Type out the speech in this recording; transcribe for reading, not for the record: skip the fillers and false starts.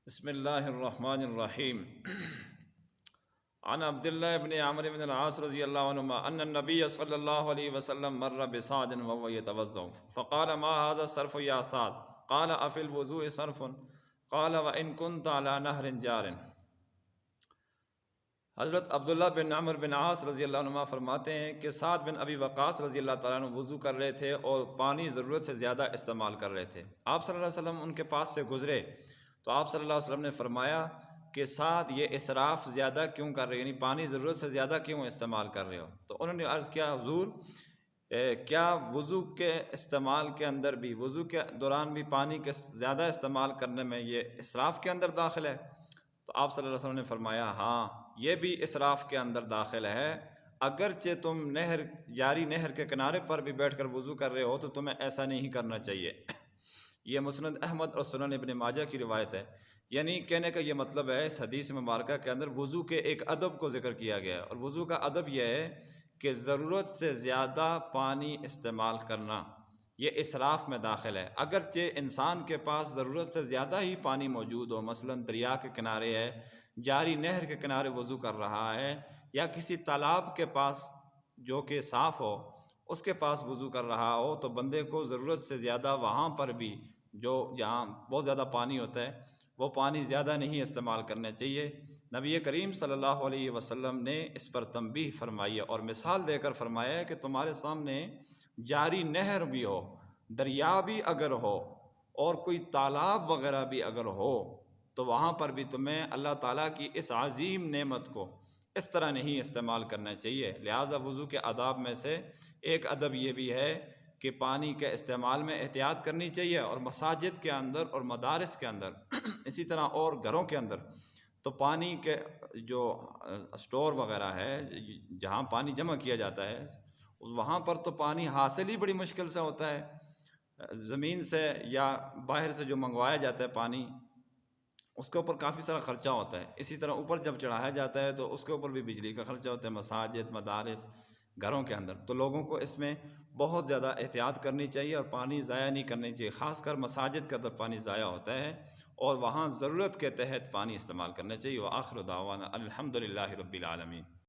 بسم اللہ الرحمن الرحیم عن عبد الله بن عمرو بن العاص رضی اللہ عنہما ان النبی صلی اللہ علیہ وسلم مر بسعد وهو يتوضأ فقال ما هذا الصرف يا سعد قال افي الوضوء صرف قال وان كنت على نهر جار۔ حضرت عبداللہ بن عمرو بن عاص رضی اللہ عنہ فرماتے ہیں کہ سعد بن ابی وقاص رضی اللہ تعالیٰ عنہ وضو کر رہے تھے اور پانی ضرورت سے زیادہ استعمال کر رہے تھے۔ آپ صلی اللہ علیہ وسلم ان کے پاس سے گزرے تو آپ صلی اللہ علیہ وسلم نے فرمایا کہ سعد یہ اسراف زیادہ کیوں کر رہے ہو، یعنی پانی ضرورت سے زیادہ کیوں استعمال کر رہے ہو؟ تو انہوں نے عرض کیا حضور کیا وضو کے استعمال کے اندر بھی، وضو کے دوران بھی پانی کے زیادہ استعمال کرنے میں یہ اسراف کے اندر داخل ہے؟ تو آپ صلی اللہ علیہ وسلم نے فرمایا ہاں یہ بھی اسراف کے اندر داخل ہے، اگرچہ تم نہر، جاری نہر کے کنارے پر بھی بیٹھ کر وضو کر رہے ہو تو تمہیں ایسا نہیں کرنا چاہیے۔ یہ مسند احمد اور سنن ابن ماجہ کی روایت ہے۔ یعنی کہنے کا یہ مطلب ہے اس حدیث مبارکہ کے اندر وضو کے ایک ادب کو ذکر کیا گیا ہے، اور وضو کا ادب یہ ہے کہ ضرورت سے زیادہ پانی استعمال کرنا یہ اسراف میں داخل ہے۔ اگرچہ انسان کے پاس ضرورت سے زیادہ ہی پانی موجود ہو، مثلا دریا کے کنارے ہے، جاری نہر کے کنارے وضو کر رہا ہے، یا کسی تالاب کے پاس جو کہ صاف ہو اس کے پاس وضو کر رہا ہو، تو بندے کو ضرورت سے زیادہ وہاں پر بھی جہاں بہت زیادہ پانی ہوتا ہے وہ پانی زیادہ نہیں استعمال کرنا چاہیے۔ نبی کریم صلی اللہ علیہ وسلم نے اس پر تنبیہ فرمائی ہے اور مثال دے کر فرمایا ہے کہ تمہارے سامنے جاری نہر بھی ہو، دریا بھی اگر ہو، اور کوئی تالاب وغیرہ بھی اگر ہو، تو وہاں پر بھی تمہیں اللہ تعالیٰ کی اس عظیم نعمت کو اس طرح نہیں استعمال کرنا چاہیے۔ لہٰذا وضو کے آداب میں سے ایک ادب یہ بھی ہے کہ پانی کے استعمال میں احتیاط کرنی چاہیے، اور مساجد کے اندر اور مدارس کے اندر اسی طرح اور گھروں کے اندر تو پانی کے جو اسٹور وغیرہ ہے جہاں پانی جمع کیا جاتا ہے وہاں پر تو پانی حاصل ہی بڑی مشکل سے ہوتا ہے، زمین سے یا باہر سے جو منگوایا جاتا ہے پانی اس کے اوپر کافی سارا خرچہ ہوتا ہے، اسی طرح اوپر جب چڑھایا جاتا ہے تو اس کے اوپر بھی بجلی کا خرچہ ہوتا ہے، مساجد، مدارس، گھروں کے اندر تو لوگوں کو اس میں بہت زیادہ احتیاط کرنی چاہیے اور پانی ضائع نہیں کرنی چاہیے، خاص کر مساجد کے اندر پانی ضائع ہوتا ہے اور وہاں ضرورت کے تحت پانی استعمال کرنا چاہیے۔ وآخر دعوانا الحمدللہ رب العالمین۔